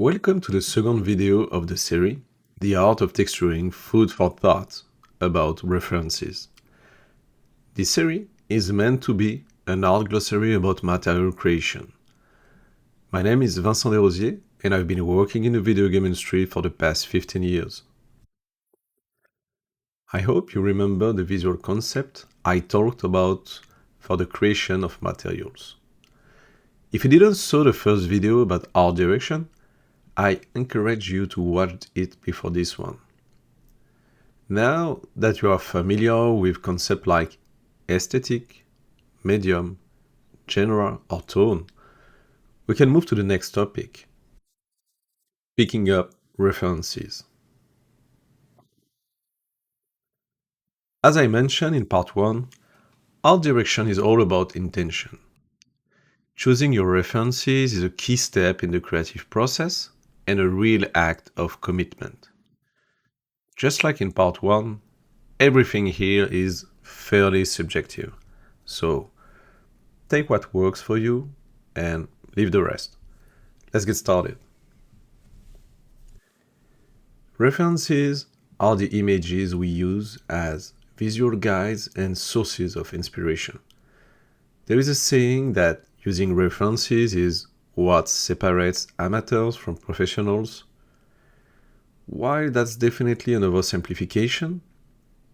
Welcome to the second video of the series, The Art of Texturing Food for Thought, about references. This series is meant to be an art glossary about material creation. My name is Vincent Desrosiers, and I've been working in the video game industry for the past 15 years. I hope you remember the visual concept I talked about for the creation of materials. If you didn't saw the first video about art direction, I encourage you to watch it before this one. Now that you are familiar with concepts like aesthetic, medium, genre, or tone, we can move to the next topic, picking up references. As I mentioned in part 1, art direction is all about intention. Choosing your references is a key step in the creative process and a real act of commitment. Just like in part 1, everything here is fairly subjective, so take what works for you and leave the rest. Let's get started. References are the images we use as visual guides and sources of inspiration. There is a saying that using references is what separates amateurs from professionals. While that's definitely an oversimplification,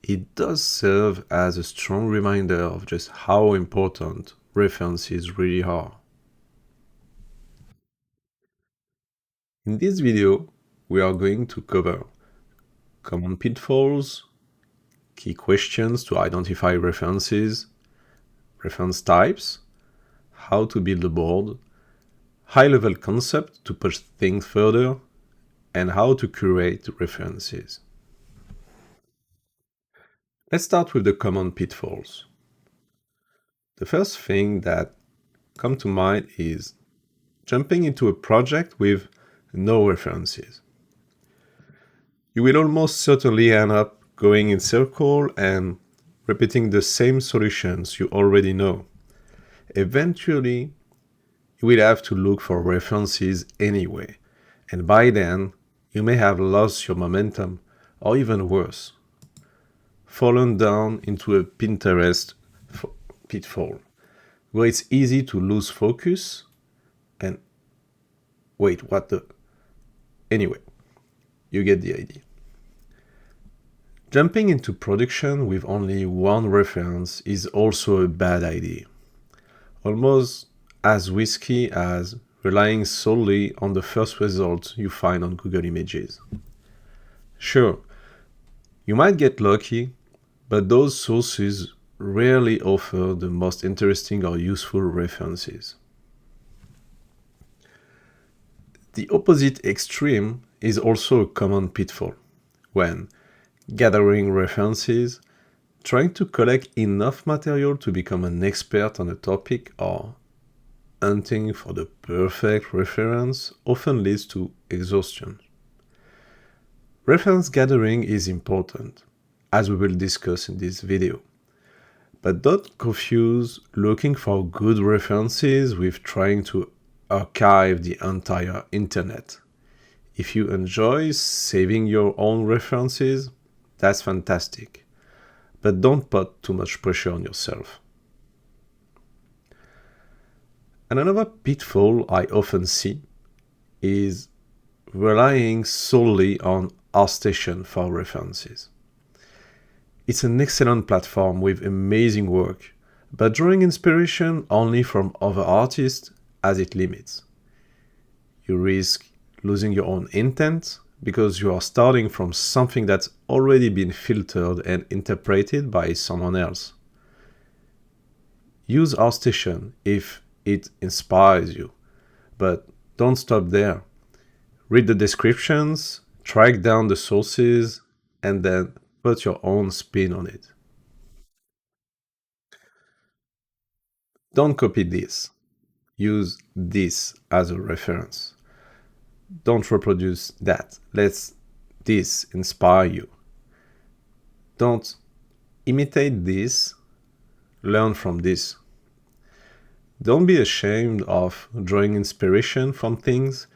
it does serve as a strong reminder of just how important references really are. In this video, we are going to cover common pitfalls, key questions to identify references, reference types, how to build a board, high-level concept to push things further, and how to curate references. Let's start with the common pitfalls. The first thing that comes to mind is jumping into a project with no references. You will almost certainly end up going in circle and repeating the same solutions you already know. Eventually, you will have to look for references anyway, and by then, you may have lost your momentum, or even worse, fallen down into a Pinterest pitfall, where it's easy to lose focus and wait, what the... Anyway, you get the idea. Jumping into production with only one reference is also a bad idea, almost as risky as relying solely on the first results you find on Google Images. Sure, you might get lucky, but those sources rarely offer the most interesting or useful references. The opposite extreme is also a common pitfall, when gathering references, trying to collect enough material to become an expert on a topic, or hunting for the perfect reference often leads to exhaustion. Reference gathering is important, as we will discuss in this video. But don't confuse looking for good references with trying to archive the entire internet. If you enjoy saving your own references, that's fantastic. But don't put too much pressure on yourself. And another pitfall I often see is relying solely on ArtStation for references. It's an excellent platform with amazing work, but drawing inspiration only from other artists has its limits. You risk losing your own intent because you are starting from something that's already been filtered and interpreted by someone else. Use ArtStation if it inspires you, but don't stop there. Read the descriptions, track down the sources, and then put your own spin on it. Don't copy this. Use this as a reference. Don't reproduce that. Let this inspire you. Don't imitate this. Learn from this. Don't be ashamed of drawing inspiration from things.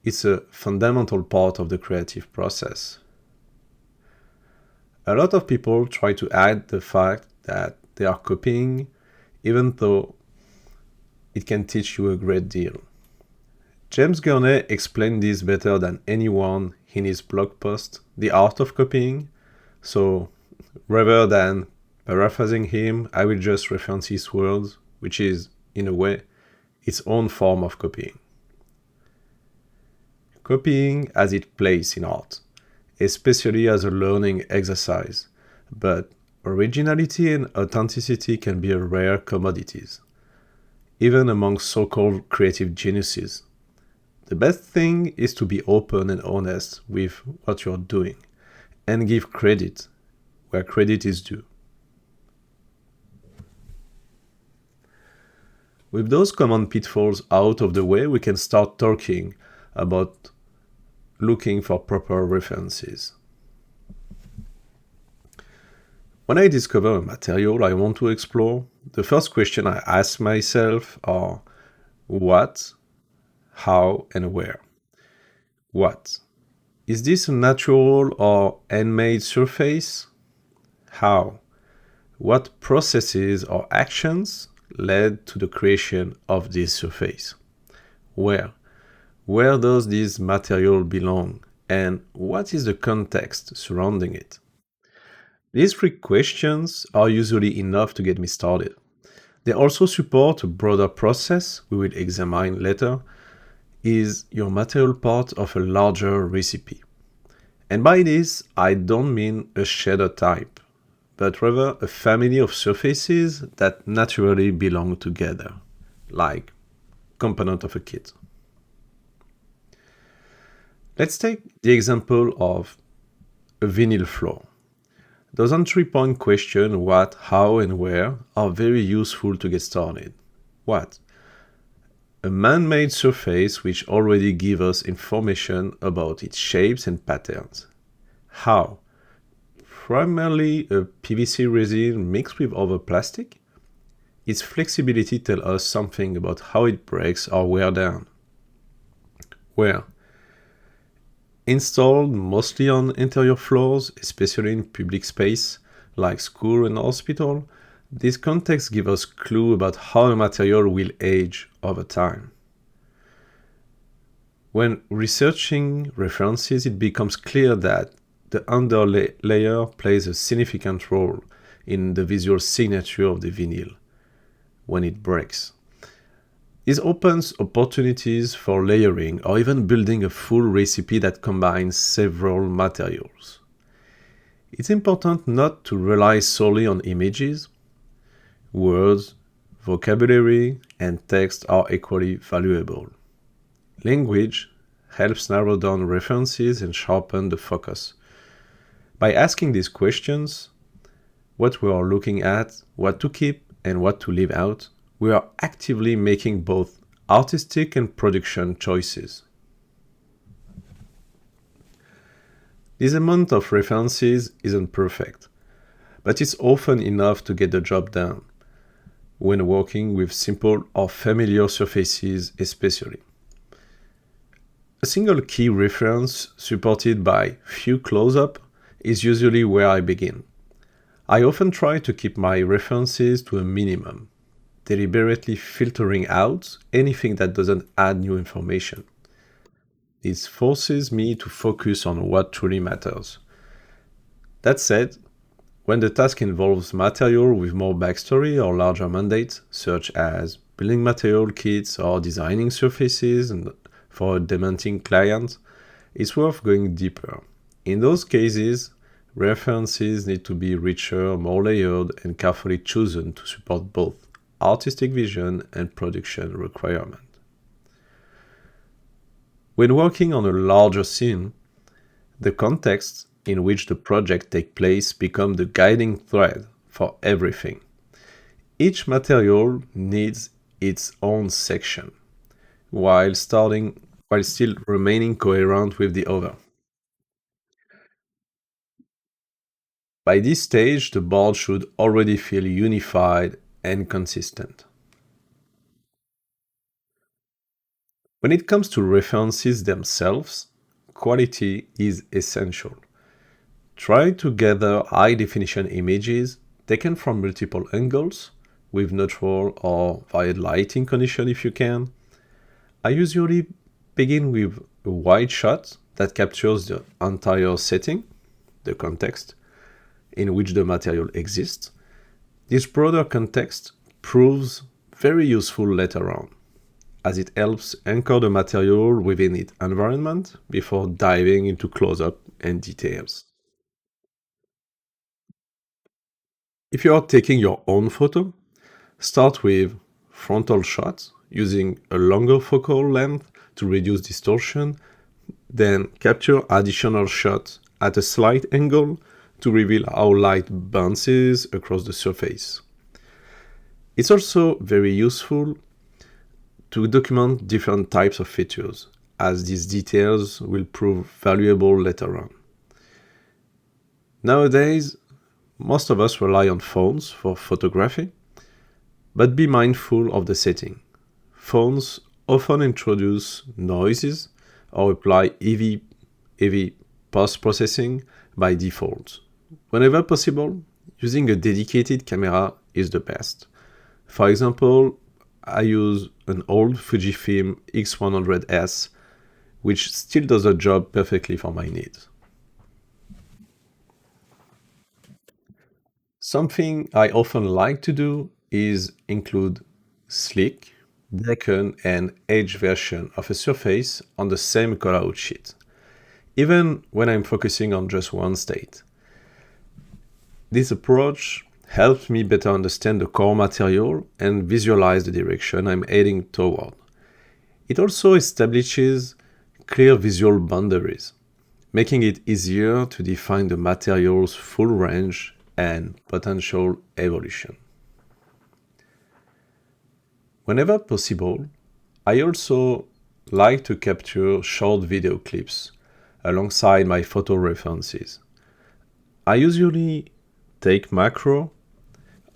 It's a fundamental part of the creative process. A lot of people try to hide the fact that they are copying, even though it can teach you a great deal. James Gurney explained this better than anyone in his blog post, The Art of Copying. So rather than paraphrasing him, I will just reference his words, which is, in a way, its own form of copying. Copying has its place in art, especially as a learning exercise, but originality and authenticity can be a rare commodities, even among so-called creative geniuses. The best thing is to be open and honest with what you're doing, and give credit where credit is due. With those common pitfalls out of the way, we can start talking about looking for proper references. When I discover a material I want to explore, the first question I ask myself are what, how, and where. What? Is this a natural or handmade surface? How? What processes or actions led to the creation of this surface? Where? Where does this material belong? And what is the context surrounding it? These three questions are usually enough to get me started. They also support a broader process we will examine later. Is your material part of a larger recipe? And by this, I don't mean a shader type, but rather a family of surfaces that naturally belong together, like component of a kit. Let's take the example of a vinyl floor. Those entry-point questions, what, how, and where, are very useful to get started. What? A man-made surface which already gives us information about its shapes and patterns. How? Primarily a PVC resin mixed with other plastic. Its flexibility tells us something about how it breaks or wears down. Where? Installed mostly on interior floors, especially in public space like school and hospital, this context gives us clue about how a material will age over time. When researching references, it becomes clear that the underlayer plays a significant role in the visual signature of the vinyl when it breaks. This opens opportunities for layering or even building a full recipe that combines several materials. It's important not to rely solely on images. Words, vocabulary, and text are equally valuable. Language helps narrow down references and sharpen the focus. By asking these questions, what we are looking at, what to keep, and what to leave out, we are actively making both artistic and production choices. This amount of references isn't perfect, but it's often enough to get the job done, when working with simple or familiar surfaces especially. A single key reference supported by few close-up is usually where I begin. I often try to keep my references to a minimum, deliberately filtering out anything that doesn't add new information. This forces me to focus on what truly matters. That said, when the task involves material with more backstory or larger mandates, such as building material kits or designing surfaces for a demanding client, it's worth going deeper. In those cases, references need to be richer, more layered, and carefully chosen to support both artistic vision and production requirement. When working on a larger scene, the context in which the project takes place becomes the guiding thread for everything. Each material needs its own section, while still remaining coherent with the other. By this stage, the board should already feel unified and consistent. When it comes to references themselves, quality is essential. Try to gather high-definition images taken from multiple angles with neutral or varied lighting condition if you can. I usually begin with a wide shot that captures the entire setting, the context in which the material exists. This broader context proves very useful later on, as it helps anchor the material within its environment before diving into close-up and details. If you are taking your own photo, start with frontal shots using a longer focal length to reduce distortion, then capture additional shots at a slight angle to reveal how light bounces across the surface. It's also very useful to document different types of features, as these details will prove valuable later on. Nowadays, most of us rely on phones for photography, but be mindful of the setting. Phones often introduce noises or apply heavy post-processing by default. Whenever possible, using a dedicated camera is the best. For example, I use an old Fujifilm X100S, which still does the job perfectly for my needs. Something I often like to do is include slick, darken, and edge version of a surface on the same cutout sheet, even when I'm focusing on just one state. This approach helps me better understand the core material and visualize the direction I'm heading toward. It also establishes clear visual boundaries, making it easier to define the material's full range and potential evolution. Whenever possible, I also like to capture short video clips alongside my photo references. I usually take macro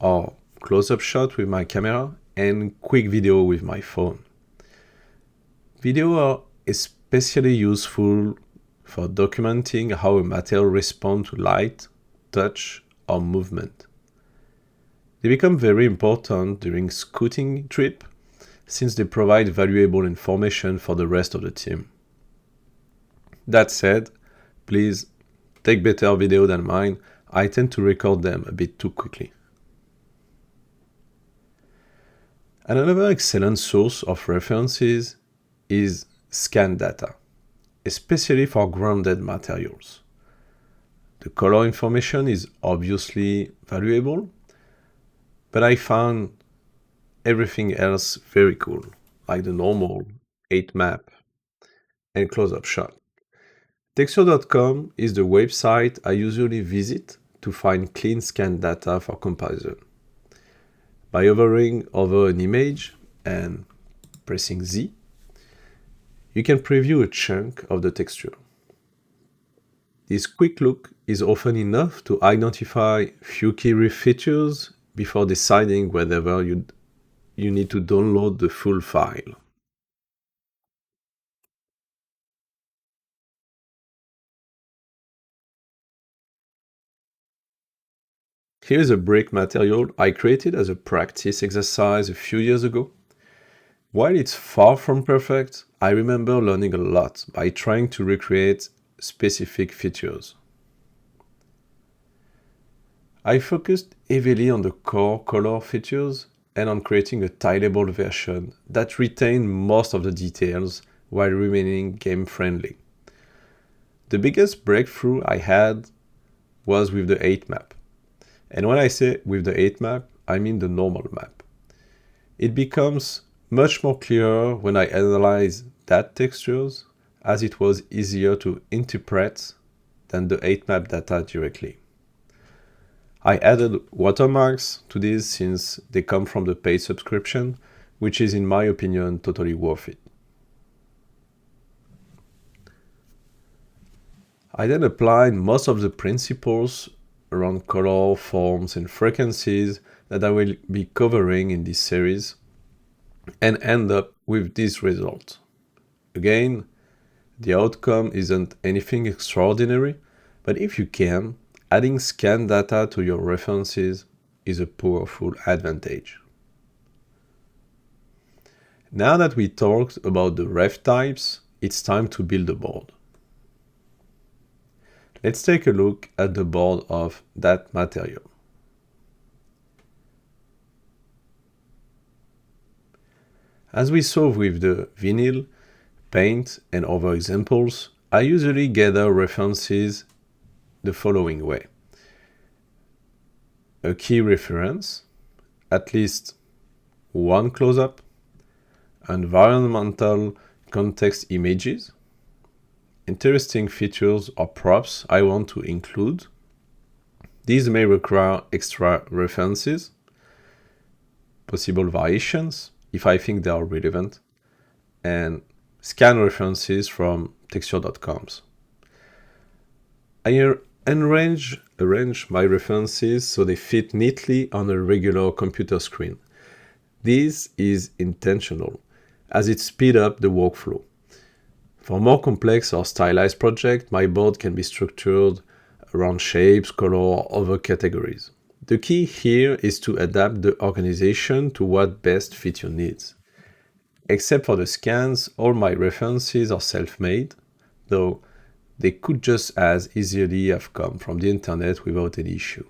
or close-up shot with my camera and quick video with my phone. Video are especially useful for documenting how a material responds to light, touch, or movement. They become very important during scouting trip since they provide valuable information for the rest of the team. That said, please take better video than mine. I tend to record them a bit too quickly. Another excellent source of references is scan data, especially for grounded materials. The color information is obviously valuable, but I found everything else very cool, like the normal 8 map and close-up shot. Texture.com is the website I usually visit to find clean scan data for comparison. By hovering over an image and pressing Z, you can preview a chunk of the texture. This quick look is often enough to identify few key features before deciding whether you need to download the full file. Here's a brick material I created as a practice exercise a few years ago. While it's far from perfect, I remember learning a lot by trying to recreate specific features. I focused heavily on the core color features and on creating a tileable version that retained most of the details while remaining game-friendly. The biggest breakthrough I had was with the 8 map. And when I say with the 8 map, I mean the normal map. It becomes much more clear when I analyze that textures, as it was easier to interpret than the 8 map data directly. I added watermarks to these since they come from the paid subscription, which is in my opinion totally worth it. I then applied most of the principles around color, forms, and frequencies that I will be covering in this series and end up with this result. Again, the outcome isn't anything extraordinary, but if you can, adding scan data to your references is a powerful advantage. Now that we talked about the ref types, it's time to build a board. Let's take a look at the board of that material. As we saw with the vinyl, paint, and other examples, I usually gather references the following way. A key reference, at least one close-up, environmental context images, interesting features or props I want to include. These may require extra references, possible variations if I think they are relevant, and scan references from texture.coms. I arrange my references so they fit neatly on a regular computer screen. This is intentional, as it speeds up the workflow. For more complex or stylized projects, my board can be structured around shapes, color, or other categories. The key here is to adapt the organization to what best fits your needs. Except for the scans, all my references are self-made, though they could just as easily have come from the internet without any issue.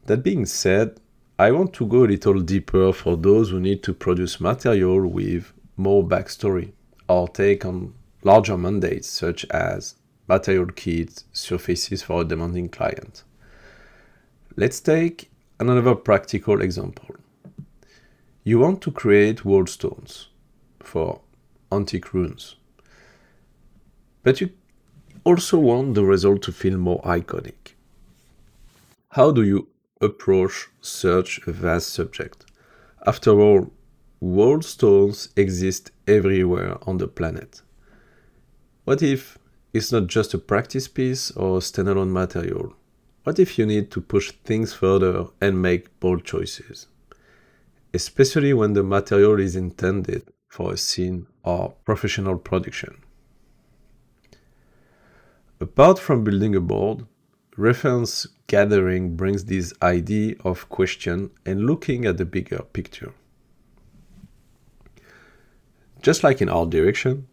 That being said, I want to go a little deeper for those who need to produce material with more backstory or take on larger mandates such as material kits, surfaces for a demanding client. Let's take another practical example. You want to create wall stones for antique ruins, but you also want the result to feel more iconic. How do you approach such a vast subject? After all, wall stones exist everywhere on the planet. What if it's not just a practice piece or a standalone material? What if you need to push things further and make bold choices? Especially when the material is intended for a scene or professional production. Apart from building a board, reference gathering brings this idea of question and looking at the bigger picture. Just like in art direction,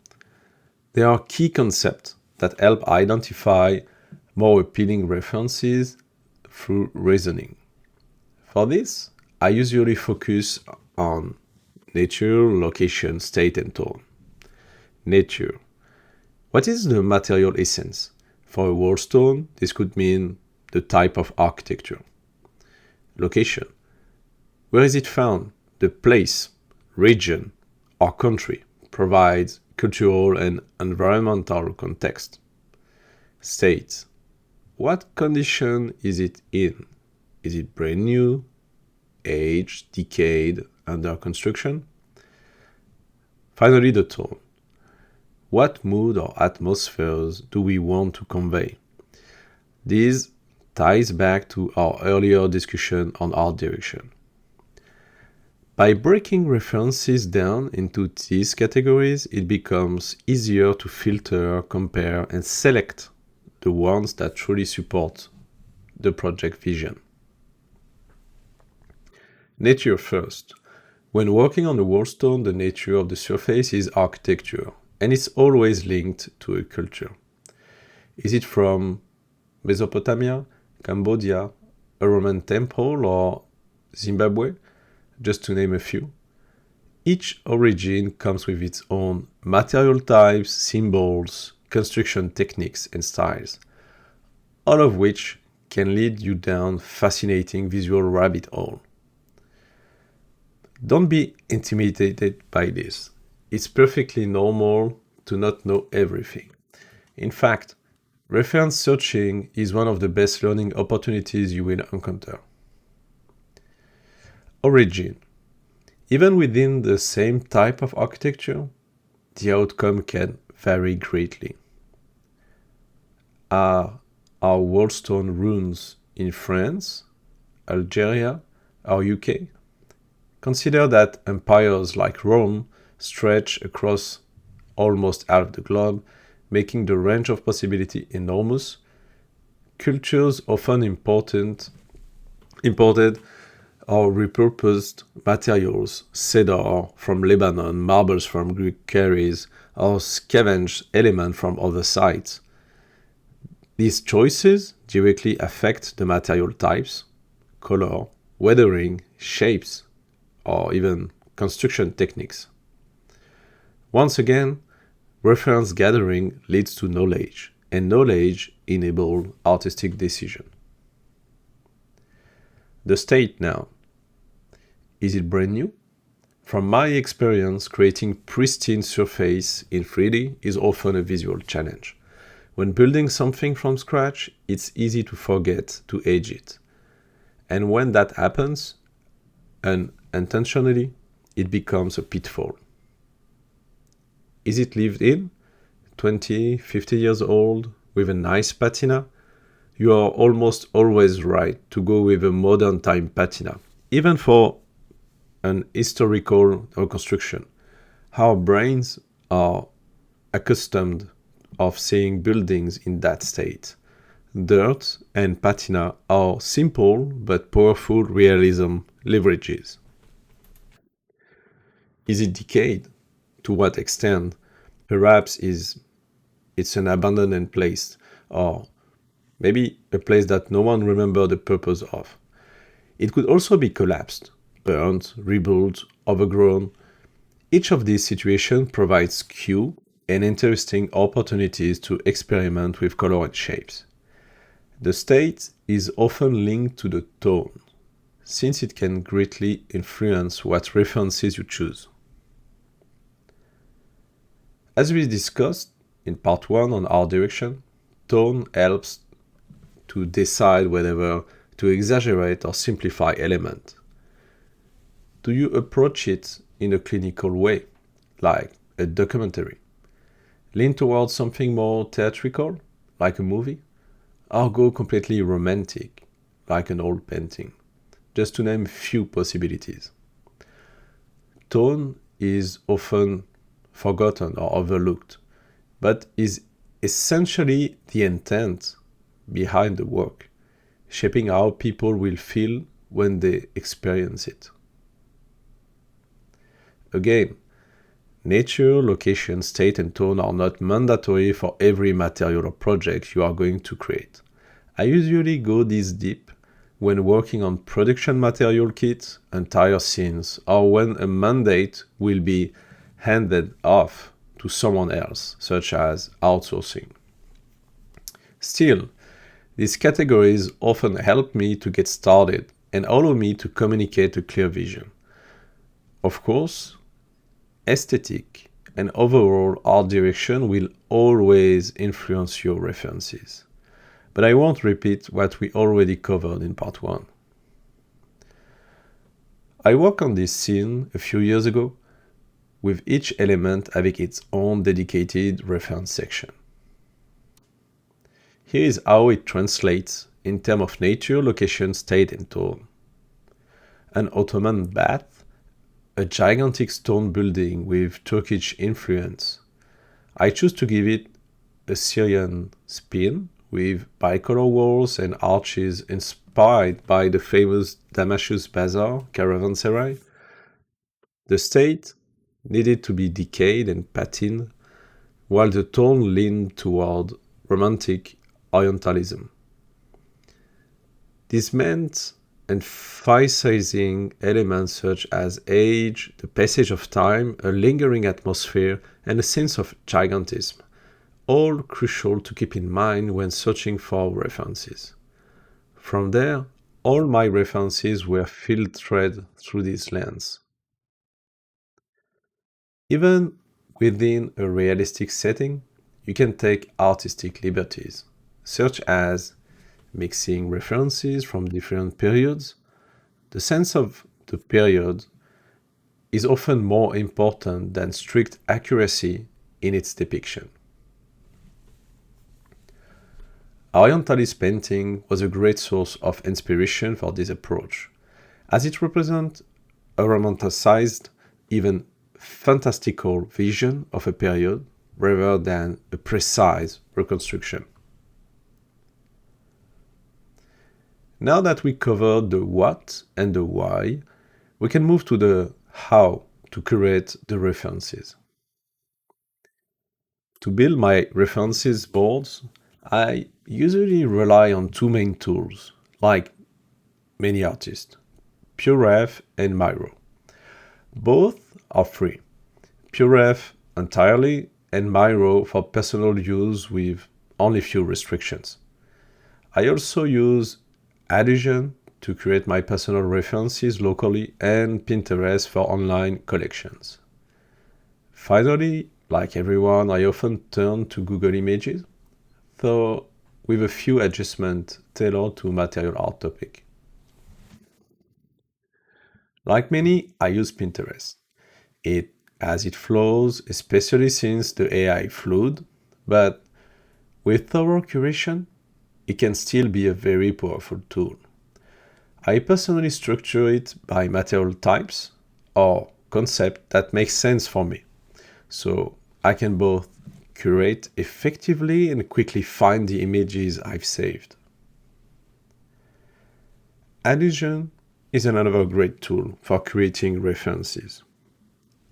there are key concepts that help identify more appealing references through reasoning. For this, I usually focus on nature, location, state, and tone. Nature. What is the material essence? For a wall stone, this could mean the type of architecture. Location. Where is it found? The place, region, or country provides cultural and environmental context. State. What condition is it in? Is it brand new, aged, decayed, under construction? Finally, the tone. What mood or atmospheres do we want to convey? This ties back to our earlier discussion on art direction. By breaking references down into these categories, it becomes easier to filter, compare, and select the ones that truly support the project vision. Nature first. When working on a wall stone, the nature of the surface is architecture, and it's always linked to a culture. Is it from Mesopotamia, Cambodia, a Roman temple, or Zimbabwe? Just to name a few. Each origin comes with its own material types, symbols, construction techniques, and styles, all of which can lead you down fascinating visual rabbit hole. Don't be intimidated by this. It's perfectly normal to not know everything. In fact, reference searching is one of the best learning opportunities you will encounter. Origin. Even within the same type of architecture, the outcome can vary greatly. Are our wall stone ruins in France, Algeria, or UK? Consider that empires like Rome stretch across almost half the globe, making the range of possibility enormous. Cultures often imported or repurposed materials, cedar from Lebanon, marbles from Greek quarries, or scavenged elements from other sites. These choices directly affect the material types, color, weathering, shapes, or even construction techniques. Once again, reference gathering leads to knowledge, and knowledge enables artistic decision. The state now. Is it brand new? From my experience, creating pristine surface in 3D is often a visual challenge. When building something from scratch, it's easy to forget to age it. And when that happens, unintentionally, it becomes a pitfall. Is it lived in? 20, 50 years old, with a nice patina? You are almost always right to go with a modern time patina, even for an historical reconstruction. Our brains are accustomed of seeing buildings in that state. Dirt and patina are simple but powerful realism leverages. Is it decayed? To what extent? Perhaps it's an abandoned place, or maybe a place that no one remembers the purpose of. It could also be collapsed, burnt, rebuilt, overgrown. Each of these situations provides cue and interesting opportunities to experiment with color and shapes. The state is often linked to the tone, since it can greatly influence what references you choose. As we discussed in part 1 on art direction, tone helps to decide whether to exaggerate or simplify element. Do you approach it in a clinical way, like a documentary? Lean towards something more theatrical, like a movie? Or go completely romantic, like an old painting? Just to name a few possibilities. Tone is often forgotten or overlooked, but is essentially the intent behind the work, shaping how people will feel when they experience it. Again, nature, location, state, and tone are not mandatory for every material or project you are going to create. I usually go this deep when working on production material kits, entire scenes, or when a mandate will be handed off to someone else, such as outsourcing. Still, these categories often help me to get started and allow me to communicate a clear vision. Of course, aesthetic and overall art direction will always influence your references, but I won't repeat what we already covered in part 1. I worked on this scene a few years ago, with each element having its own dedicated reference section. Here is how it translates in terms of nature, location, state, and tone. An Ottoman bath, a gigantic stone building with Turkish influence. I choose to give it a Syrian spin with bicolor walls and arches inspired by the famous Damascus Bazaar caravanserai. The state needed to be decayed and patined, while the tone leaned toward romantic Orientalism. This meant emphasizing elements such as age, the passage of time, a lingering atmosphere, and a sense of gigantism, all crucial to keep in mind when searching for references. From there, all my references were filtered through this lens. Even within a realistic setting, you can take artistic liberties, such as mixing references from different periods. The sense of the period is often more important than strict accuracy in its depiction. Orientalist painting was a great source of inspiration for this approach, as it represents a romanticized, even fantastical vision of a period rather than a precise reconstruction. Now that we covered the what and the why, we can move to the how to curate the references. To build my references boards, I usually rely on two main tools, like many artists, PureRef and Miro. Both are free. PureRef entirely and Miro for personal use with only few restrictions. I also use Ideation to create my personal references locally and Pinterest for online collections. Finally, like everyone, I often turn to Google Images, though with a few adjustments tailored to material art topic. Like many, I use Pinterest. It flows, especially since the AI fluid, but with thorough curation, it can still be a very powerful tool. I personally structure it by material types or concept that makes sense for me, so I can both curate effectively and quickly find the images I've saved. Adhesion is another great tool for creating references.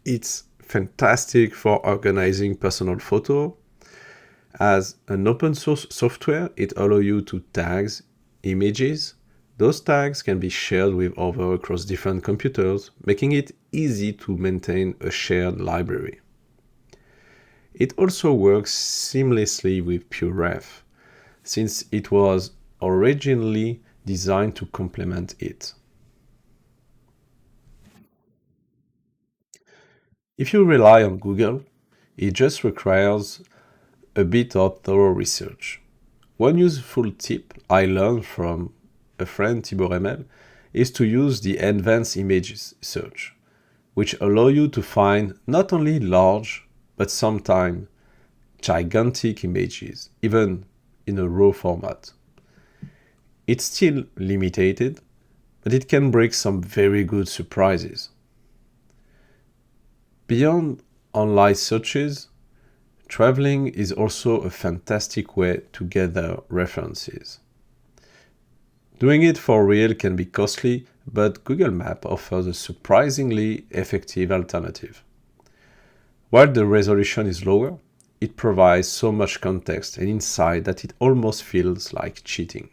It's fantastic for organizing personal photo. As an open source software, it allows you to tag images. Those tags can be shared with others across different computers, making it easy to maintain a shared library. It also works seamlessly with PureRef, since it was originally designed to complement it. If you rely on Google, it just requires a bit of thorough research. One useful tip I learned from a friend, Thibaut Remel, is to use the advanced images search, which allow you to find not only large, but sometimes gigantic images, even in a raw format. It's still limited, but it can bring some very good surprises. Beyond online searches, traveling is also a fantastic way to gather references. Doing it for real can be costly, but Google Maps offers a surprisingly effective alternative. While the resolution is lower, it provides so much context and insight that it almost feels like cheating.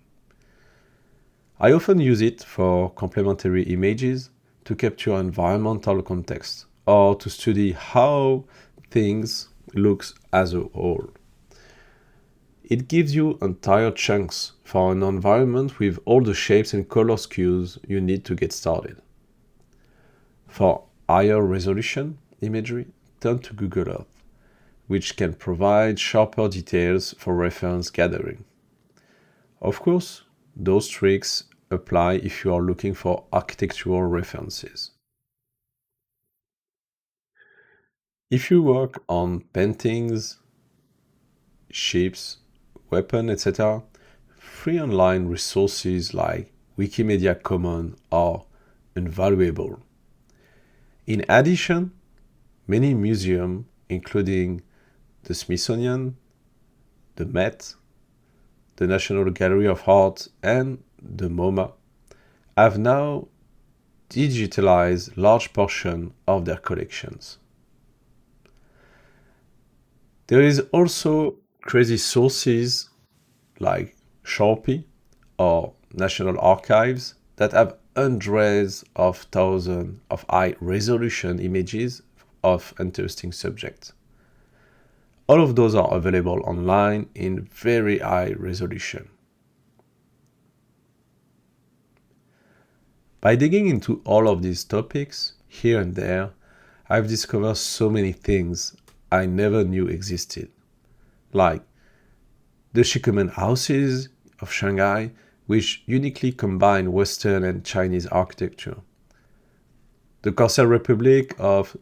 I often use it for complementary images to capture environmental context or to study how things look as a whole. It gives you entire chunks for an environment with all the shapes and color cues you need to get started. For higher resolution imagery, turn to Google Earth, which can provide sharper details for reference gathering. Of course, those tricks apply if you are looking for architectural references. If you work on paintings, ships, weapons, etc., free online resources like Wikimedia Commons are invaluable. In addition, many museums, including the Smithsonian, the Met, the National Gallery of Art, and the MoMA, have now digitalized large portions of their collections. There is also crazy sources like Sharpie or National Archives that have hundreds of thousands of high-resolution images of interesting subjects. All of those are available online in very high resolution. By digging into all of these topics, here and there, I've discovered so many things I never knew existed, like the Shikumen houses of Shanghai, which uniquely combine Western and Chinese architecture, the Corsair Republic of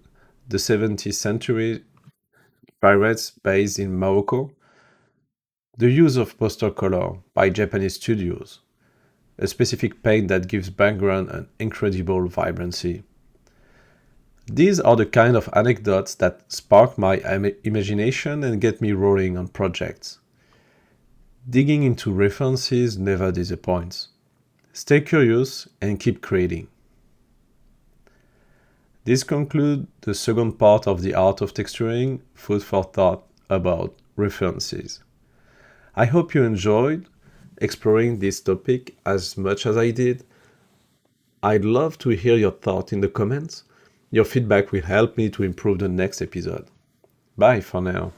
the 17th century pirates based in Morocco, the use of poster color by Japanese studios, a specific paint that gives background an incredible vibrancy, These are the kind of anecdotes that spark my imagination and get me rolling on projects. Digging into references never disappoints. Stay curious and keep creating. This concludes the second part of the art of texturing, food for thought about references. I hope you enjoyed exploring this topic as much as I did. I'd love to hear your thoughts in the comments. Your feedback will help me to improve the next episode. Bye for now.